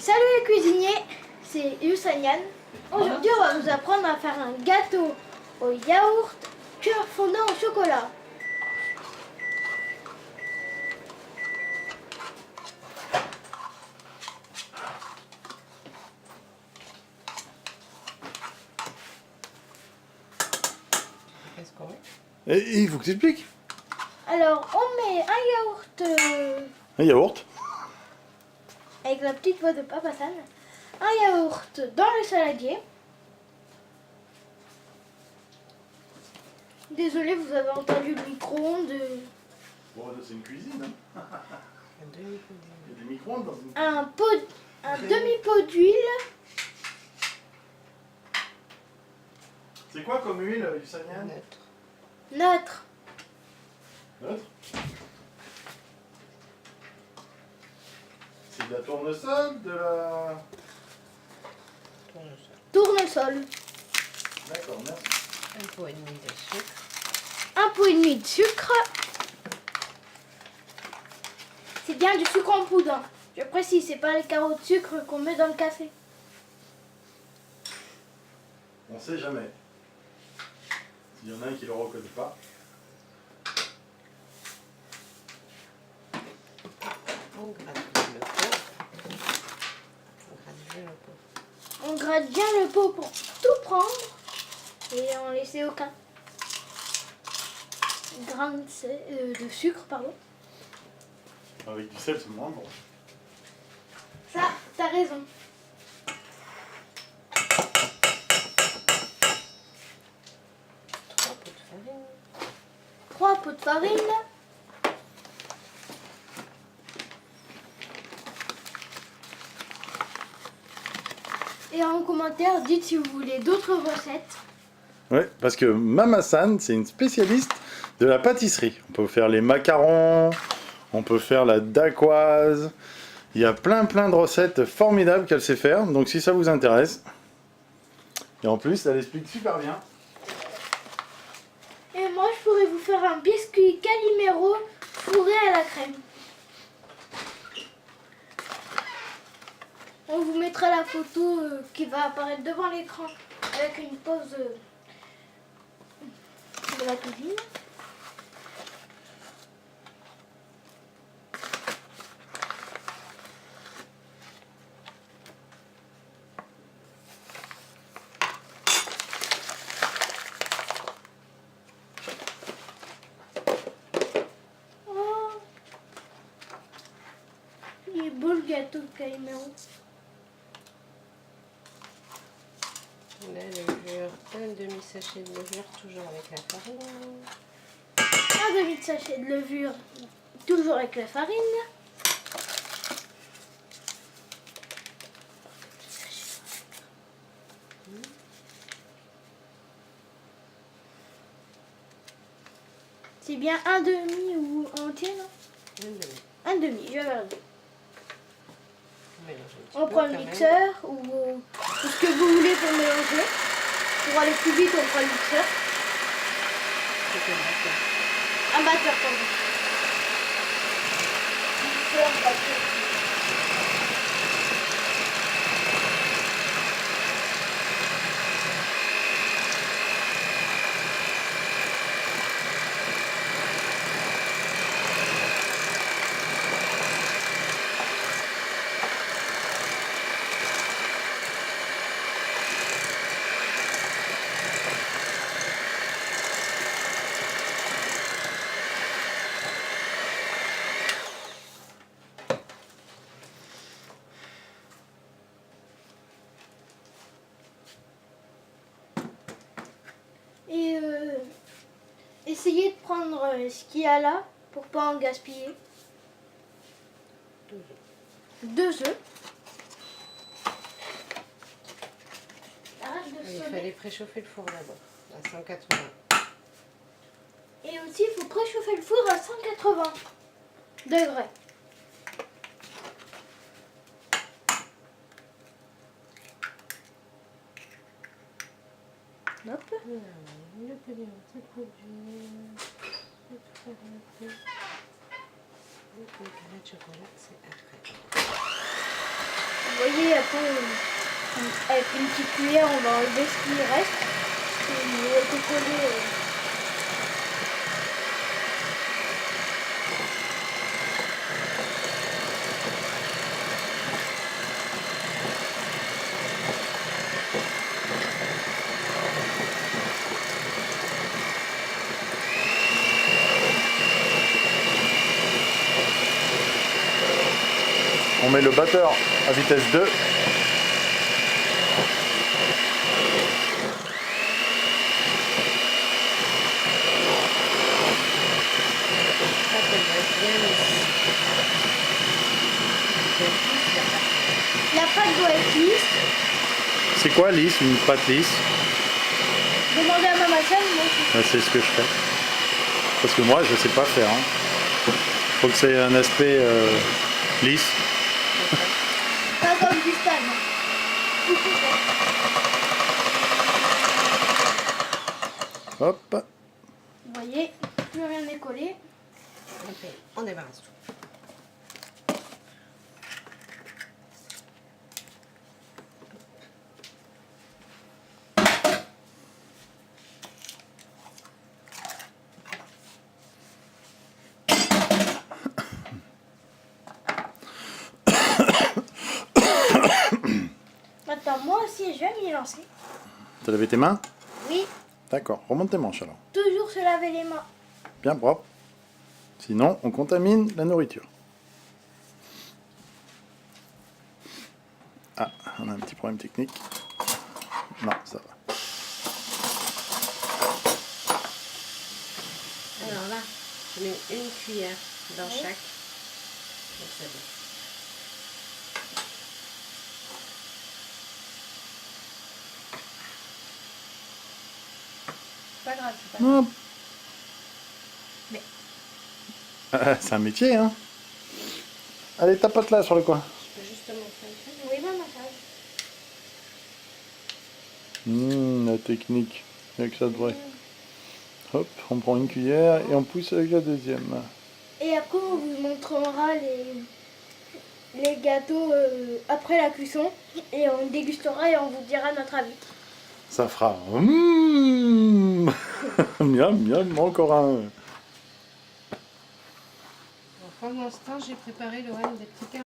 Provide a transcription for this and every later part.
Salut les cuisiniers, c'est Youssanian. Aujourd'hui on va vous apprendre à faire un gâteau au yaourt cœur fondant au chocolat. Qu'est-ce qu'on met? Et il faut que tu expliques. Alors on met Un yaourt. avec la petite voix de Papa San, un yaourt dans le saladier. Désolé, vous avez entendu le micro-ondes. Bon, c'est une cuisine. Hein. Un demi-pot d'huile. Il y a des micro-ondes dans une Un demi-pot d'huile. C'est quoi comme huile, Youssanian? Neutre. Neutre. Neutre. C'est de la tournesol, de la... Tournesol. Tournesol. D'accord, merci. Un pot et demi de sucre. Un pot et demi de sucre. C'est bien du sucre en poudre. Hein. Je précise, c'est pas les carreaux de sucre qu'on met dans le café. On sait jamais. S'il y en a un qui le reconnaît pas. On gratte le pot. On gratte bien le pot. On gratte bien le pot pour tout prendre et en laisser aucun grain de sucre, pardon. Avec du sel, c'est moins bon. Ça, t'as raison. Trois pots de farine. 3 pots de farine. Et en commentaire, dites si vous voulez d'autres recettes. Ouais, parce que Mama San, c'est une spécialiste de la pâtisserie. On peut faire les macarons, on peut faire la dacquoise. Il y a plein de recettes formidables qu'elle sait faire. Donc si ça vous intéresse. Et en plus, elle explique super bien. Et moi, je pourrais vous faire un biscuit Calimero fourré à la crème. On vous mettra la photo qui va apparaître devant l'écran avec une pause de la cuisine. Oh, il est beau le gâteau de Calimero. La levure, un demi-sachet de levure, toujours avec la farine. Un demi de sachet de levure, toujours avec la farine. C'est bien un demi ou entier, non? Un demi. Un demi, je vais regarder. On mélange un petit On peu prend le quand même. mixeur ou ce que vous voulez pour mélanger. Pour aller plus vite, on prend le mixeur. C'est un batteur. Un batteur, pardon. Mixeur, batteur. Et essayez de prendre ce qu'il y a là pour pas en gaspiller. 2 œufs. Arrête de Il sonner. fallait préchauffer le four d'abord, à 180. Et aussi, il faut préchauffer le four à 180 degrés. Hop. Le pudding s'est produit. Le chocolat, c'est après. Vous voyez, après, avec une petite cuillère, on va enlever ce qui reste. Il a été collé. On met le batteur à vitesse 2. Ça, ça doit être bien lisse. La pâte doit être lisse. C'est quoi lisse, une pâte lisse? Demandez à Maman Sam, moi aussi. C'est ce que je fais. Parce que moi, je sais pas faire. Hein. Faut que ça ait un aspect lisse. Pas comme du stade. Hop. Vous voyez, plus rien n'est collé. Ok, on débarrasse tout. Maintenant, moi aussi, je vais m'y lancer. T'as lavé tes mains? Oui, D'accord, remonte tes manches alors. toujours se laver les mains. Bien propre. Sinon, on contamine la nourriture. Ah, on a un petit problème technique. Non, ça va. Alors là, je mets une cuillère dans Oui. chaque. Donc c'est bon. Pas grave, c'est pas grave. Hop. Mais- Ah, c'est un métier, hein. Allez, tapote là sur le coin. Je peux juste te montrer un truc. Oui, Maman Sam. La technique. Avec ça de vrai. Hop, on prend une cuillère et on pousse avec la deuxième. Et après, on vous montrera les gâteaux après la cuisson. Et on dégustera et on vous dira notre avis. Ça fera miam miam, encore un. Alors, pendant ce temps, j'ai préparé le des petits carrés.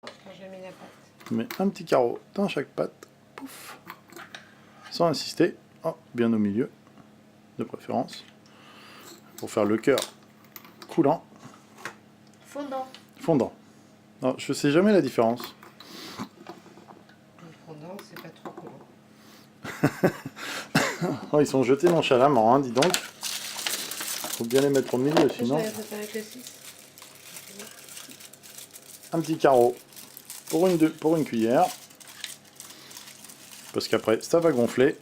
Quand j'ai mis la pâte. On met un petit carreau dans chaque patte. Pouf. Sans insister. Oh, bien au milieu, de préférence. Pour faire le cœur coulant, Fondant. fondant. Non, je sais jamais la différence. Le fondant, c'est pas trop collant. Oh, ils sont jetés nonchalamment, hein, dis donc. Faut bien les mettre au milieu, sinon. Je vais préparer que 6. Un petit carreau pour une cuillère. Parce qu'après, ça va gonfler.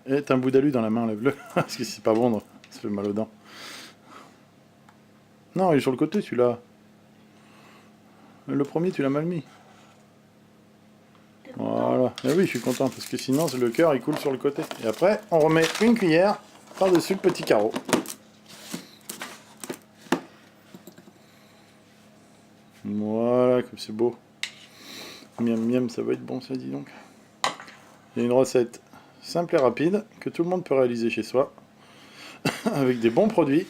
Et t'as un bout d'alu dans la main, lève-le. Parce que c'est pas bon, ça fait mal aux dents. Non, il est sur le côté, celui-là. Le premier, tu l'as mal mis. Voilà. Et oui, je suis content, parce que sinon, le cœur, il coule sur le côté. Et après, on remet une cuillère par-dessus le petit carreau. Voilà, comme c'est beau. Miam miam, ça va être bon, ça, dis donc. Il y a une recette simple et rapide que tout le monde peut réaliser chez soi. Avec des bons produits.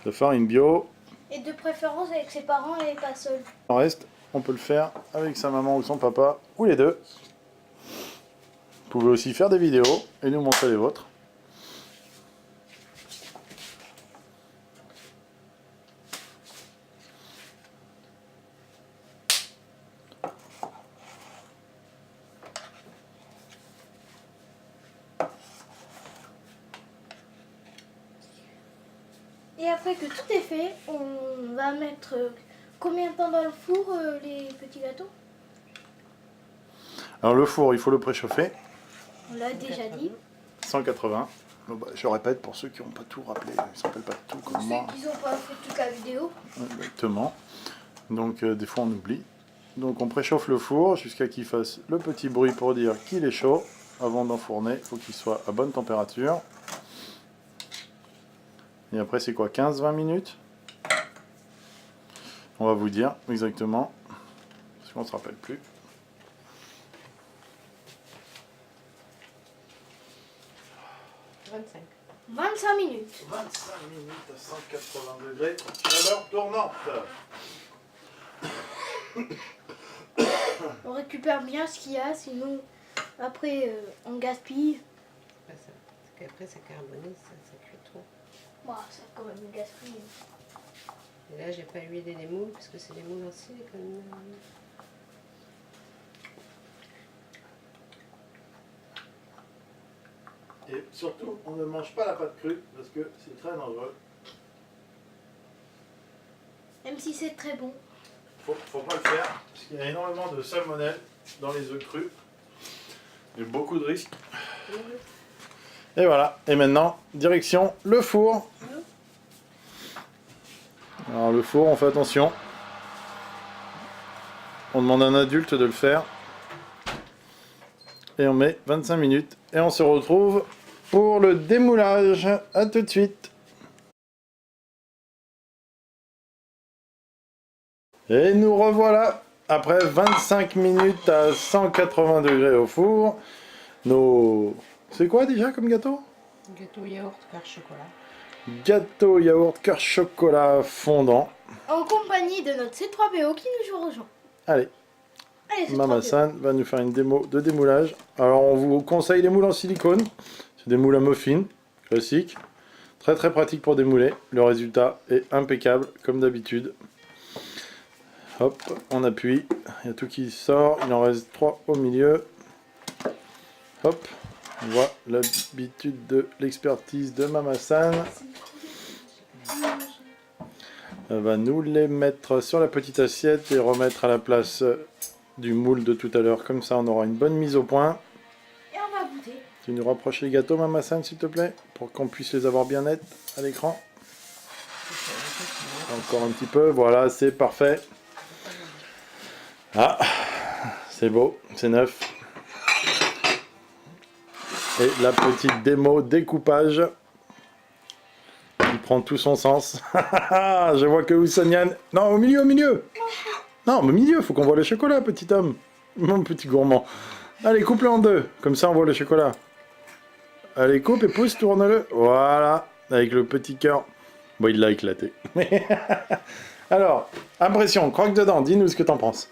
De farine bio. Et de préférence avec ses parents et pas seul. Le reste, on peut le faire avec sa maman ou son papa, ou les deux. Vous pouvez aussi faire des vidéos et nous montrer les vôtres. Et après que tout est fait, on va mettre combien de temps dans le four les petits gâteaux? Alors le four, il faut le préchauffer. On l'a déjà dit. 180. Bon, bah, je répète pour ceux qui n'ont pas tout rappelé, ils ne se rappellent pas de tout Pour comme moi. ceux qui n'ont pas fait toute la vidéo. Exactement. Donc des fois on oublie. Donc on préchauffe le four jusqu'à qu'il fasse le petit bruit pour dire qu'il est chaud. Avant d'enfourner, il faut qu'il soit à bonne température. Et après c'est quoi, 15-20 minutes? On va vous dire exactement, parce qu'on ne se rappelle plus. 25. 25 minutes. 25 minutes à 180 degrés, chaleur tournante. On récupère bien ce qu'il y a, sinon après on gaspille. Après, qu'après, c'est carboné, ça cuit trop. Bon, ça quand même gaspille. Et là, j'ai pas huilé les moules parce que c'est des moules en silicone. Et surtout, on ne mange pas la pâte crue parce que c'est très dangereux. Même si c'est très bon. Faut pas le faire parce qu'il y a énormément de salmonelle dans les œufs crus. Il y a beaucoup de risques. Et voilà. Et maintenant, direction le four. Alors le four, on fait attention. On demande à un adulte de le faire. Et on met 25 minutes. Et on se retrouve pour le démoulage. A tout de suite. Et nous revoilà après 25 minutes à 180 degrés au four. Nos... C'est quoi déjà comme gâteau? Gâteau yaourt, cœur chocolat. Gâteau yaourt cœur chocolat fondant. En compagnie de notre C3PO qui nous rejoint. Allez, Allez, C3PO. Mama San va nous faire une démo de démoulage. Alors on vous conseille les moules en silicone. C'est des moules à muffins, classiques. Très très pratique pour démouler. Le résultat est impeccable comme d'habitude. Hop, on appuie. Il y a tout qui sort. Il en reste 3 au milieu. Hop, on voit l'habitude de l'expertise de Mama San. Elle va nous les mettre sur la petite assiette et remettre à la place du moule de tout à l'heure. Comme ça, on aura une bonne mise au point. Et on va goûter. Tu nous rapproches les gâteaux, Mama San, s'il te plaît, pour qu'on puisse les avoir bien nets à l'écran. Encore un petit peu, voilà, c'est parfait. Ah, c'est beau, c'est neuf. Et la petite démo découpage qui prend tout son sens. Je vois que Oussanian... Non, au milieu, au milieu. Non, au milieu, faut qu'on voit le chocolat, petit homme. Mon petit gourmand. Allez, coupe-le en deux, comme ça on voit le chocolat. Allez, coupe et pousse, tourne-le. Voilà, avec le petit cœur. Bon, il l'a éclaté. Alors, impression, croque dedans, dis-nous ce que t'en penses.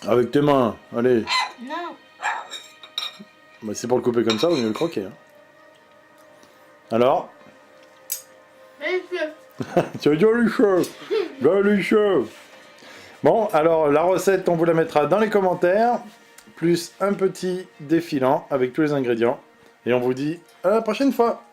Avec tes mains, allez. Non. Bah, c'est pour le couper comme ça, vaut mieux le croquer. Hein. Alors c'est délicieux. Bon, alors la recette, on vous la mettra dans les commentaires, plus un petit défilant avec tous les ingrédients. Et on vous dit à la prochaine fois.